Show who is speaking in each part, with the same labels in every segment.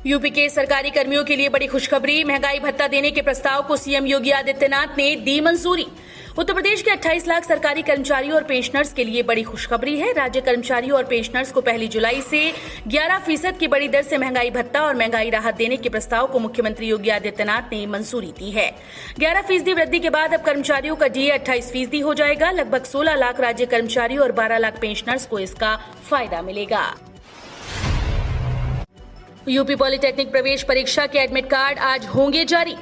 Speaker 1: UP के सरकारी कर्मियों के लिए बड़ी खुशखबरी। महंगाई भत्ता देने के प्रस्ताव को सीएम योगी आदित्यनाथ ने दी मंजूरी। उत्तर प्रदेश के 28 लाख सरकारी कर्मचारियों और पेंशनर्स के लिए बड़ी खुशखबरी है। राज्य कर्मचारियों और पेंशनर्स को 1 जुलाई से 11% की बड़ी दर से महंगाई भत्ता और महंगाई राहत देने के प्रस्ताव को मुख्यमंत्री योगी आदित्यनाथ ने मंजूरी दी है। 11% वृद्धि के बाद अब कर्मचारियों का डीए 28% हो जाएगा। लगभग 16 लाख राज्य कर्मचारियों और 12 लाख पेंशनर्स को इसका फायदा मिलेगा। यूपी पॉलिटेक्निक प्रवेश परीक्षा के एडमिट कार्ड आज होंगे जारी।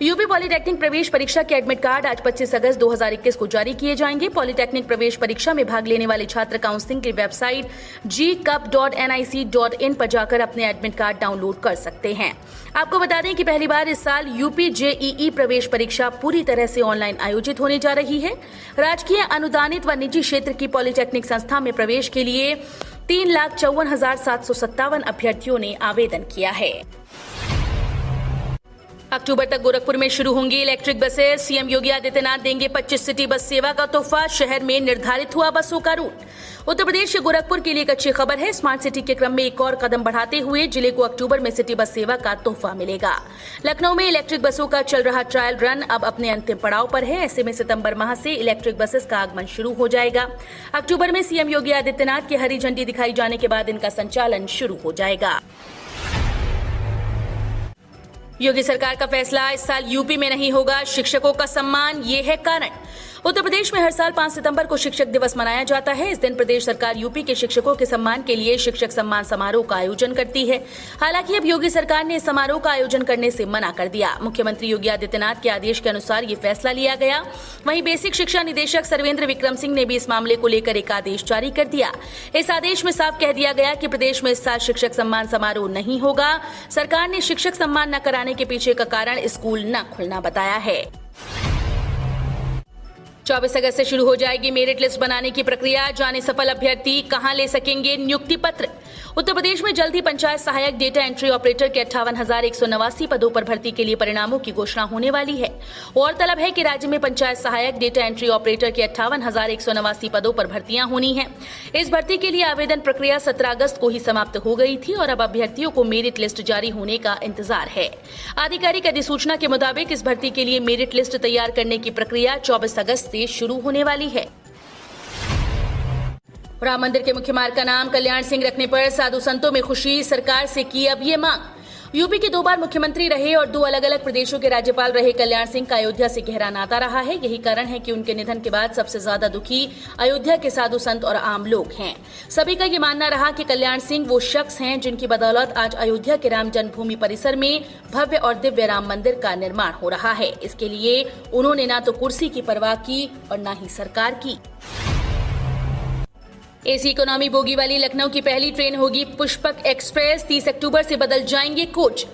Speaker 1: यूपी पॉलिटेक्निक प्रवेश परीक्षा के एडमिट कार्ड आज 25 अगस्त 2021 को जारी किए जाएंगे। पॉलिटेक्निक प्रवेश परीक्षा में भाग लेने वाले छात्र काउंसलिंग की वेबसाइट gcup.nic.in पर जाकर अपने एडमिट कार्ड डाउनलोड कर सकते हैं। आपको बता दें कि पहली बार इस साल यूपी जेईई प्रवेश परीक्षा पूरी तरह से ऑनलाइन आयोजित होने जा रही है। राजकीय, अनुदानित व निजी क्षेत्र की पॉलिटेक्निक संस्था में प्रवेश के लिए 3,54,757 अभ्यर्थियों ने आवेदन किया है। अक्टूबर तक गोरखपुर में शुरू होंगी इलेक्ट्रिक बसें। सीएम योगी आदित्यनाथ देंगे 25 सिटी बस सेवा का तोहफा। शहर में निर्धारित हुआ बसों का रूट। उत्तर प्रदेश के गोरखपुर के लिए एक अच्छी खबर है। स्मार्ट सिटी के क्रम में एक और कदम बढ़ाते हुए जिले को अक्टूबर में सिटी बस सेवा का तोहफा मिलेगा। लखनऊ में इलेक्ट्रिक बसों का चल रहा ट्रायल रन अब अपने अंतिम पड़ाव पर है। ऐसे में सितंबर माह से इलेक्ट्रिक बसेस का आगमन शुरू हो जाएगा। अक्टूबर में सीएम योगी आदित्यनाथ की हरी झंडी दिखाई जाने के बाद इनका संचालन शुरू हो जाएगा। योगी सरकार का फैसला, इस साल यूपी में नहीं होगा शिक्षकों का सम्मान, ये है कारण। उत्तर प्रदेश में हर साल 5 सितंबर को शिक्षक दिवस मनाया जाता है। इस दिन प्रदेश सरकार यूपी के शिक्षकों के सम्मान के लिए शिक्षक सम्मान समारोह का आयोजन करती है। हालांकि अब योगी सरकार ने इस समारोह का आयोजन करने से मना कर दिया। मुख्यमंत्री योगी आदित्यनाथ के आदेश के अनुसार ये फैसला लिया गया। वहीं बेसिक शिक्षा निदेशक सर्वेंद्र विक्रम सिंह ने भी इस मामले को लेकर एक आदेश जारी कर दिया। इस आदेश में साफ कह दिया गया कि प्रदेश में इस साल शिक्षक सम्मान समारोह नहीं होगा। सरकार ने शिक्षक सम्मान न कराने के पीछे का कारण स्कूल न खुलना बताया है। 24 अगस्त से शुरू हो जाएगी मेरिट लिस्ट बनाने की प्रक्रिया। जाने सफल अभ्यर्थी कहां ले सकेंगे नियुक्ति पत्र। उत्तर प्रदेश में जल्द ही पंचायत सहायक डेटा एंट्री ऑपरेटर के 58,189 पदों पर भर्ती के लिए परिणामों की घोषणा होने वाली है। और तलब है कि राज्य में पंचायत सहायक डेटा एंट्री ऑपरेटर के 58,189 पदों पर भर्तियां होनी है। इस भर्ती के लिए आवेदन प्रक्रिया 17 अगस्त को ही समाप्त हो गई थी और अब अभ्यर्थियों को मेरिट लिस्ट जारी होने का इंतजार है। आधिकारिक अधिसूचना के मुताबिक इस भर्ती के लिए मेरिट लिस्ट तैयार करने की प्रक्रिया 24 अगस्त से शुरू होने वाली है। राम मंदिर के मुख्य मार्ग का नाम कल्याण सिंह रखने पर साधु संतों में खुशी। सरकार से की अब ये मांग। यूपी के 2 बार मुख्यमंत्री रहे और 2 अलग अलग प्रदेशों के राज्यपाल रहे कल्याण सिंह का अयोध्या से गहरा नाता रहा है। यही कारण है कि उनके निधन के बाद सबसे ज्यादा दुखी अयोध्या के साधु संत और आम लोग हैं। सभी का ये मानना रहा कि कल्याण सिंह वो शख्स हैं जिनकी बदौलत आज अयोध्या के राम जन्मभूमि परिसर में भव्य और दिव्य राम मंदिर का निर्माण हो रहा है। इसके लिए उन्होंने ना तो कुर्सी की परवाह की और ना ही सरकार की। एसी इकोनॉमी बोगी वाली लखनऊ की पहली ट्रेन होगी पुष्पक एक्सप्रेस। 30 अक्टूबर से बदल जाएंगे कोच।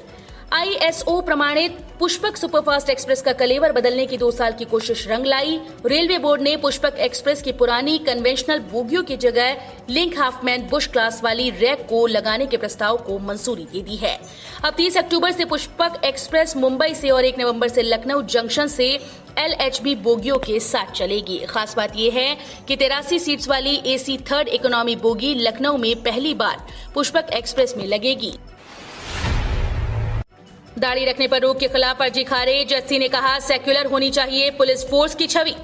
Speaker 1: आईएसओ प्रमाणित पुष्पक सुपरफास्ट एक्सप्रेस का कलेवर बदलने की 2 साल की कोशिश रंग लाई। रेलवे बोर्ड ने पुष्पक एक्सप्रेस की पुरानी कन्वेंशनल बोगियों की जगह लिंक हाफमैन बुश क्लास वाली रैक को लगाने के प्रस्ताव को मंजूरी दे दी है। अब 30 अक्टूबर से पुष्पक एक्सप्रेस मुंबई से और 1 नवंबर से लखनऊ जंक्शन से LHB बोगियों के साथ चलेगी। खास बात यह है कि 83 सीट्स वाली AC 3rd economy bogie Lucknow में पहली बार पुष्पक एक्सप्रेस में लगेगी। दाढ़ी रखने पर रोक के खिलाफ अर्जी खारिज। एससी ने कहा सेक्युलर होनी चाहिए पुलिस फोर्स की छवि।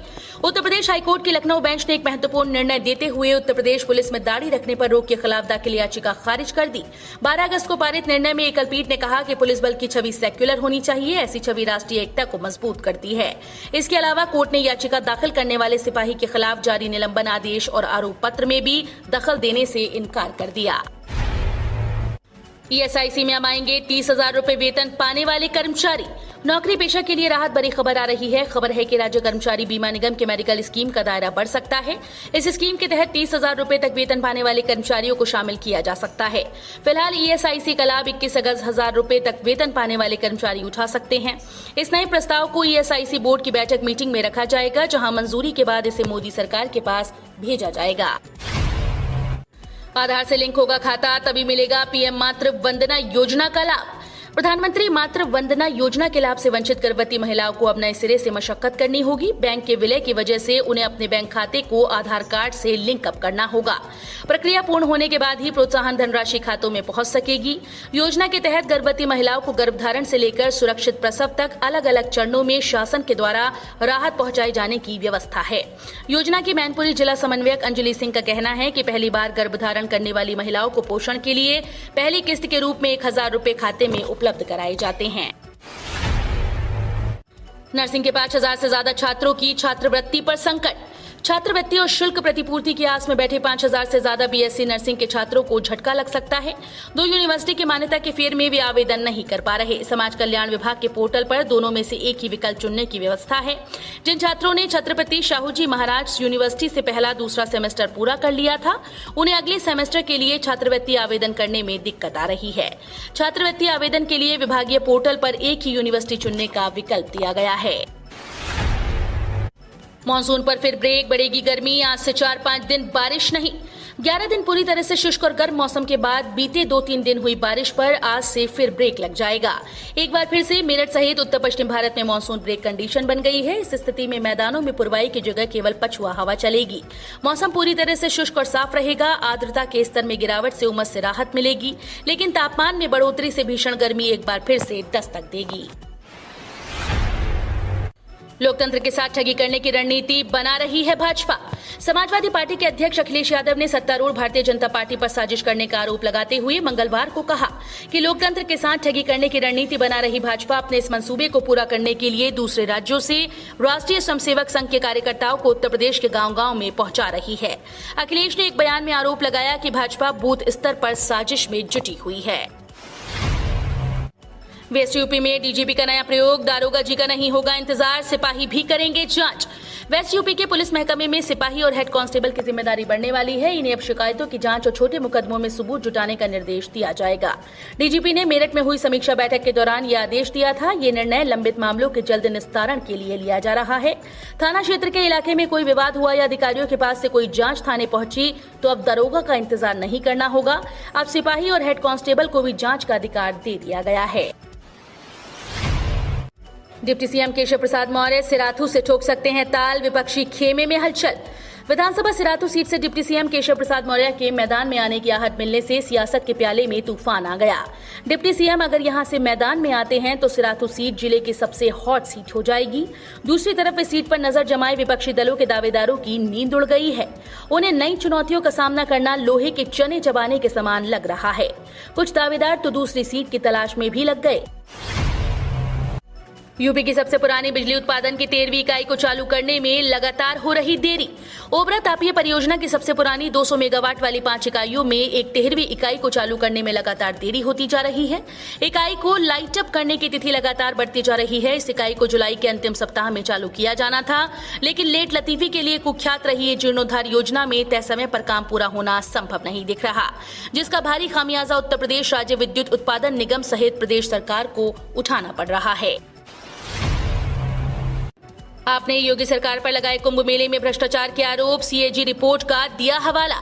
Speaker 1: उत्तर प्रदेश हाईकोर्ट की लखनऊ बेंच ने एक महत्वपूर्ण निर्णय देते हुए उत्तर प्रदेश पुलिस में दाढ़ी रखने पर रोक के खिलाफ दाखिल याचिका खारिज कर दी। 12 अगस्त को पारित निर्णय में एकल पीठ ने कहा कि पुलिस बल की छवि सेक्युलर होनी चाहिए। ऐसी छवि राष्ट्रीय एकता को मजबूत करती है। इसके अलावा कोर्ट ने याचिका दाखिल करने वाले सिपाही के खिलाफ जारी निलंबन आदेश और आरोप पत्र में भी दखल देने से इनकार कर दिया। ईएसआईसी में अब आएंगे 30,000 रुपए वेतन पाने वाले कर्मचारी। नौकरी पेशा के लिए राहत भरी खबर आ रही है। खबर है कि राज्य कर्मचारी बीमा निगम के मेडिकल स्कीम का दायरा बढ़ सकता है। इस स्कीम के तहत 30,000 रुपए तक वेतन पाने वाले कर्मचारियों को शामिल किया जा सकता है। फिलहाल ईएसआईसी का लाभ 21,000 रुपए तक वेतन पाने वाले कर्मचारी उठा सकते हैं। इस नए प्रस्ताव को ईएसआईसी बोर्ड की बैठक मीटिंग में रखा जाएगा, जहां मंजूरी के बाद इसे मोदी सरकार के पास भेजा जाएगा। आधार से लिंक होगा खाता, तभी मिलेगा पीएम मातृ वंदना योजना का लाभ। प्रधानमंत्री मातृ वंदना योजना के लाभ से वंचित गर्भवती महिलाओं को अब नए सिरे से मशक्कत करनी होगी। बैंक के विलय की वजह से उन्हें अपने बैंक खाते को आधार कार्ड से लिंक अप करना होगा। प्रक्रिया पूर्ण होने के बाद ही प्रोत्साहन धनराशि खातों में पहुंच सकेगी। योजना के तहत गर्भवती महिलाओं को गर्भधारण से लेकर सुरक्षित प्रसव तक अलग अलग चरणों में शासन के द्वारा राहत पहुंचाए जाने की व्यवस्था है। योजना की मैनपुरी जिला समन्वयक अंजलि सिंह का कहना है कि पहली बार गर्भधारण करने वाली महिलाओं को पोषण के लिए पहली किस्त के रूप में 1000 रुपए खाते में उपलब्ध कराए जाते हैं। नर्सिंग के 5000 से ज्यादा छात्रों की छात्रवृत्ति पर संकट। छात्रवृत्ति और शुल्क प्रतिपूर्ति की आस में बैठे 5000 से ज्यादा बीएससी नर्सिंग के छात्रों को झटका लग सकता है। 2 यूनिवर्सिटी की मान्यता के फेर में वे आवेदन नहीं कर पा रहे। समाज कल्याण विभाग के पोर्टल पर दोनों में से एक ही विकल्प चुनने की व्यवस्था है। जिन छात्रों ने छत्रपति शाहूजी महाराज यूनिवर्सिटी से पहला दूसरा सेमेस्टर पूरा कर लिया था, उन्हें अगले सेमेस्टर के लिए छात्रवृत्ति आवेदन करने में दिक्कत आ रही है। छात्रवृत्ति आवेदन के लिए विभागीय पोर्टल पर एक ही यूनिवर्सिटी चुनने का विकल्प दिया गया है। मॉनसून पर फिर ब्रेक, बढ़ेगी गर्मी। आज से 4-5 दिन बारिश नहीं। 11 दिन पूरी तरह से शुष्क और गर्म मौसम के बाद बीते 2-3 दिन हुई बारिश पर आज से फिर ब्रेक लग जाएगा। एक बार फिर से मेरठ सहित उत्तर पश्चिम भारत में मॉनसून ब्रेक कंडीशन बन गई है। इस स्थिति में मैदानों में पुरवाई की जगह केवल पछुआ हवा चलेगी। मौसम पूरी तरह से शुष्क और साफ रहेगा। आर्द्रता के स्तर में गिरावट से उमस से राहत मिलेगी, लेकिन तापमान में बढ़ोतरी से भीषण गर्मी एक बार फिर से दस्तक देगी। लोकतंत्र के साथ ठगी करने की रणनीति बना रही है भाजपा। समाजवादी पार्टी के अध्यक्ष अखिलेश यादव ने सत्तारूढ़ भारतीय जनता पार्टी पर साजिश करने का आरोप लगाते हुए मंगलवार को कहा कि लोकतंत्र के साथ ठगी करने की रणनीति बना रही भाजपा अपने इस मंसूबे को पूरा करने के लिए दूसरे राज्यों से राष्ट्रीय स्वयंसेवक संघ के कार्यकर्ताओं को उत्तर प्रदेश के गांव-गांव में पहुंचा रही है। अखिलेश ने एक बयान में आरोप लगाया कि भाजपा बूथ स्तर पर साजिश में जुटी हुई है। वेस्ट यूपी में डीजीपी का नया प्रयोग। दारोगा जी का नहीं होगा इंतजार, सिपाही भी करेंगे जांच। वेस्ट यूपी के पुलिस महकमे में सिपाही और हेड कांस्टेबल की जिम्मेदारी बढ़ने वाली है। इन्हें अब शिकायतों की जांच और छोटे मुकदमों में सबूत जुटाने का निर्देश दिया जाएगा। डीजीपी ने मेरठ में हुई समीक्षा बैठक के दौरान यह आदेश दिया था। ये निर्णय लंबित मामलों के जल्द निस्तारण के लिए लिया जा रहा है। थाना क्षेत्र के इलाके में कोई विवाद हुआ या अधिकारियों के पास से कोई जांच थाने पहुंची तो अब दारोगा का इंतजार नहीं करना होगा। अब सिपाही और हेड कांस्टेबल को भी जांच का अधिकार दे दिया गया है। डिप्टी सीएम केशव प्रसाद मौर्य सिराथू से ठोक सकते हैं ताल, विपक्षी खेमे में हलचल। विधानसभा सिराथू सीट से डिप्टी सीएम केशव प्रसाद मौर्य के मैदान में आने की आहट मिलने से सियासत के प्याले में तूफान आ गया। डिप्टी सीएम अगर यहां से मैदान में आते हैं तो सिराथू सीट जिले की सबसे हॉट सीट हो जाएगी। दूसरी तरफ इस सीट पर नजर जमाए विपक्षी दलों के दावेदारों की नींद उड़ गई है। उन्हें नई चुनौतियों का सामना करना लोहे के चने चबाने के समान लग रहा है। कुछ दावेदार तो दूसरी सीट की तलाश में भी लग गए। यूपी की सबसे पुरानी बिजली उत्पादन की 13वीं इकाई को चालू करने में लगातार हो रही देरी। ओबरा तापीय परियोजना की सबसे पुरानी 200 मेगावाट वाली 5 इकाइयों में एक 13वीं इकाई को चालू करने में लगातार देरी होती जा रही है। इकाई को लाइट अप करने की तिथि लगातार बढ़ती जा रही है। इस इकाई को जुलाई के अंतिम सप्ताह में चालू किया जाना था, लेकिन लेट लतीफी के लिए कुख्यात रही जीर्णोद्धार योजना में तय समय पर काम पूरा होना संभव नहीं दिख रहा, जिसका भारी खामियाजा उत्तर प्रदेश राज्य विद्युत उत्पादन निगम सहित प्रदेश सरकार को उठाना पड़ रहा है। आपने योगी सरकार पर लगाए कुंभ मेले में भ्रष्टाचार के आरोप, सीएजी रिपोर्ट का दिया हवाला।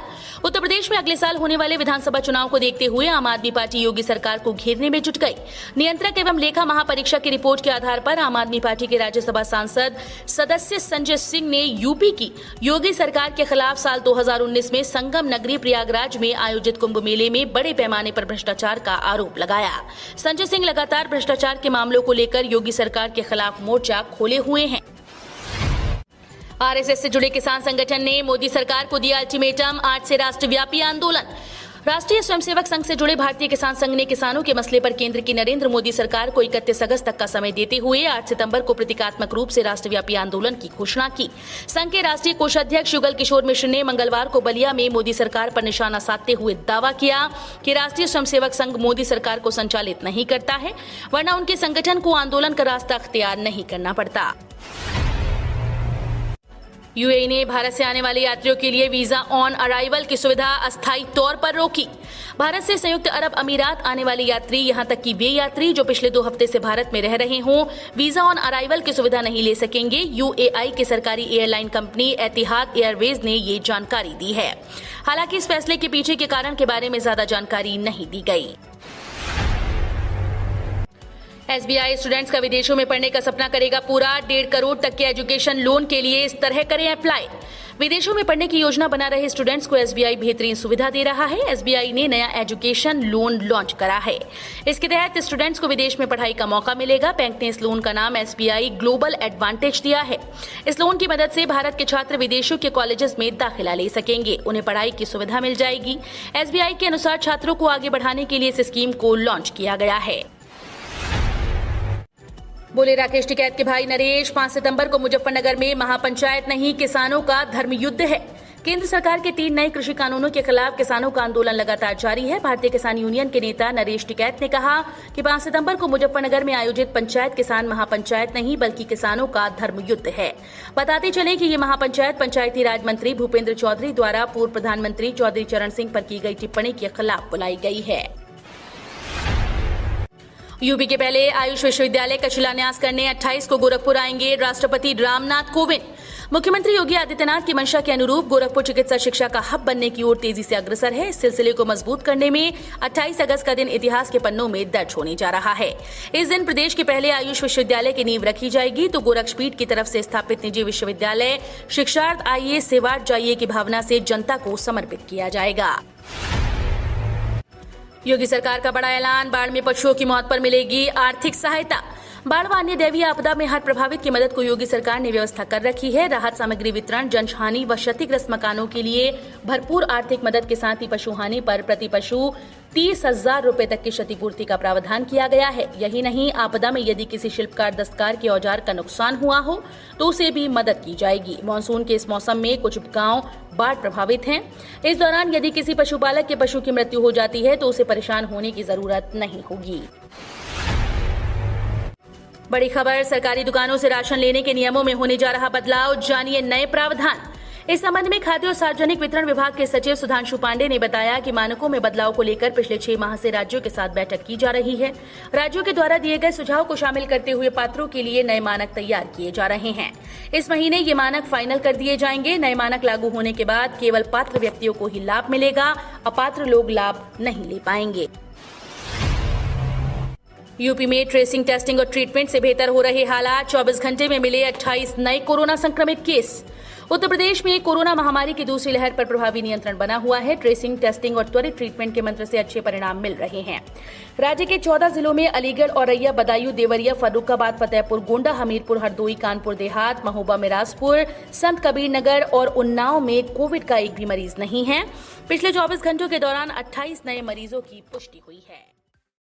Speaker 1: उत्तर प्रदेश में अगले साल होने वाले विधानसभा चुनाव को देखते हुए आम आदमी पार्टी योगी सरकार को घेरने में जुट गई। नियंत्रक एवं लेखा महापरीक्षक की रिपोर्ट के आधार पर आम आदमी पार्टी के राज्यसभा सांसद सदस्य संजय सिंह ने यूपी की योगी सरकार के खिलाफ साल 2019 में संगम नगरी प्रयागराज में आयोजित कुंभ मेले में बड़े पैमाने पर भ्रष्टाचार का आरोप लगाया। संजय सिंह लगातार भ्रष्टाचार के मामलों को लेकर योगी सरकार के खिलाफ मोर्चा खोले हुए हैं। आरएसएस से जुड़े किसान संगठन ने मोदी सरकार को दिया अल्टीमेटम, 8 से राष्ट्रव्यापी आंदोलन। राष्ट्रीय स्वयंसेवक संघ से जुड़े भारतीय किसान संघ ने किसानों के मसले पर केंद्र की नरेंद्र मोदी सरकार को 31 अगस्त तक का समय देते हुए 8 सितंबर को प्रतीकात्मक रूप से राष्ट्रव्यापी आंदोलन की घोषणा की। संघ के राष्ट्रीय कोषाध्यक्ष युगल किशोर मिश्र ने मंगलवार को बलिया में मोदी सरकार पर निशाना साधते हुए दावा किया कि राष्ट्रीय स्वयंसेवक संघ मोदी सरकार को संचालित नहीं करता है, वरना उनके संगठन को आंदोलन का रास्ता अख्तियार नहीं करना पड़ता। यूएई ने भारत से आने वाले यात्रियों के लिए वीजा ऑन अराइवल की सुविधा अस्थायी तौर पर रोकी। भारत से संयुक्त अरब अमीरात आने वाले यात्री, यहां तक कि वे यात्री जो पिछले 2 हफ्ते से भारत में रह रहे हों, वीजा ऑन अराइवल की सुविधा नहीं ले सकेंगे। यूएई की सरकारी एयरलाइन कंपनी एतिहाद एयरवेज ने ये जानकारी दी है। हालांकि इस फैसले के पीछे के कारण के बारे में ज्यादा जानकारी नहीं दी गई। SBI स्टूडेंट्स का विदेशों में पढ़ने का सपना करेगा पूरा। 1.5 करोड़ तक के एजुकेशन लोन के लिए इस तरह करें अप्लाई। विदेशों में पढ़ने की योजना बना रहे स्टूडेंट्स को SBI बेहतरीन सुविधा दे रहा है। SBI ने नया एजुकेशन लोन लॉन्च करा है। इसके तहत स्टूडेंट्स को विदेश में पढ़ाई का मौका मिलेगा। बैंक ने इस लोन का नाम SBI ग्लोबल एडवांटेज दिया है। इस लोन की मदद से भारत के छात्र विदेशों के कॉलेजेस में दाखिला ले सकेंगे। उन्हें पढ़ाई की सुविधा मिल जाएगी। SBI के अनुसार छात्रों को आगे बढ़ाने के लिए इस स्कीम को लॉन्च किया गया है। बोले राकेश टिकैत के भाई नरेश, 5 सितंबर को मुजफ्फरनगर में महापंचायत नहीं किसानों का धर्म युद्ध है। केंद्र सरकार के 3 नए कृषि कानूनों के खिलाफ किसानों का आंदोलन लगातार जारी है। भारतीय किसान यूनियन के नेता नरेश टिकैत ने कहा कि 5 सितंबर को मुजफ्फरनगर में आयोजित पंचायत किसान महापंचायत नहीं बल्कि किसानों का धर्म युद्ध है। बताते चले कि ये महापंचायत पंचायती राज मंत्री भूपेंद्र चौधरी द्वारा पूर्व प्रधानमंत्री चौधरी चरण सिंह पर की गई टिप्पणी के खिलाफ बुलाई गई है। यूपी के पहले आयुष विश्वविद्यालय का शिलान्यास करने 28 को गोरखपुर आएंगे राष्ट्रपति रामनाथ कोविंद। मुख्यमंत्री योगी आदित्यनाथ की मंशा के अनुरूप गोरखपुर चिकित्सा शिक्षा का हब बनने की ओर तेजी से अग्रसर है। इस सिलसिले को मजबूत करने में 28 अगस्त का दिन इतिहास के पन्नों में दर्ज होने जा रहा है। इस दिन प्रदेश के पहले आयुष विश्वविद्यालय की नींव रखी जाएगी तो गोरक्षपीठ की तरफ से स्थापित निजी विश्वविद्यालय शिक्षार्थ आइए सेवार्थ जाइए की भावना से जनता को समर्पित किया जाएगा। योगी सरकार का बड़ा ऐलान, बाढ़ में पशुओं की मौत पर मिलेगी आर्थिक सहायता। बाढ़ व अन्य दैवीय आपदा में हर प्रभावित की मदद को योगी सरकार ने व्यवस्था कर रखी है। राहत सामग्री वितरण, जनहानि व क्षतिग्रस्त मकानों के लिए भरपूर आर्थिक मदद के साथ ही पशु हानि पर प्रति पशु 30,000 रुपए तक की क्षतिपूर्ति का प्रावधान किया गया है। यही नहीं, आपदा में यदि किसी शिल्पकार दस्तकार के औजार का नुकसान हुआ हो तो उसे भी मदद की जाएगी। मानसून के इस मौसम में कुछ गांव बाढ़ प्रभावित हैं। इस दौरान यदि किसी पशुपालक के पशु की मृत्यु हो जाती है तो उसे परेशान होने की जरूरत नहीं होगी। बड़ी खबर, सरकारी दुकानों से राशन लेने के नियमों में होने जा रहा बदलाव, जानिए नए प्रावधान। इस संबंध में खाद्य और सार्वजनिक वितरण विभाग के सचिव सुधांशु पांडे ने बताया कि मानकों में बदलाव को लेकर पिछले 6 माह से राज्यों के साथ बैठक की जा रही है। राज्यों के द्वारा दिए गए सुझाव को शामिल करते हुए पात्रों के लिए नए मानक तैयार किए जा रहे हैं। इस महीने ये मानक फाइनल कर दिए जाएंगे। नए मानक लागू होने के बाद केवल पात्र व्यक्तियों को ही लाभ मिलेगा, अपात्र लोग लाभ नहीं ले पाएंगे। यूपी में ट्रेसिंग, टेस्टिंग और ट्रीटमेंट से बेहतर हो रहे हालात। 24 घंटे में मिले 28 नए कोरोना संक्रमित केस। उत्तर प्रदेश में कोरोना महामारी की दूसरी लहर पर प्रभावी नियंत्रण बना हुआ है। ट्रेसिंग, टेस्टिंग और त्वरित ट्रीटमेंट के मंत्र से अच्छे परिणाम मिल रहे हैं। राज्य के 14 जिलों में अलीगढ़, औरैया, बदायूं, देवरिया, फर्रुखाबाद, फतेहपुर, गोंडा, हमीरपुर, हरदोई, कानपुर देहात, महोबा, मिराजपुर, संत कबीर नगर और उन्नाव में कोविड का एक भी मरीज नहीं है। पिछले 24 घंटों के दौरान 28 नए मरीजों की पुष्टि हुई है।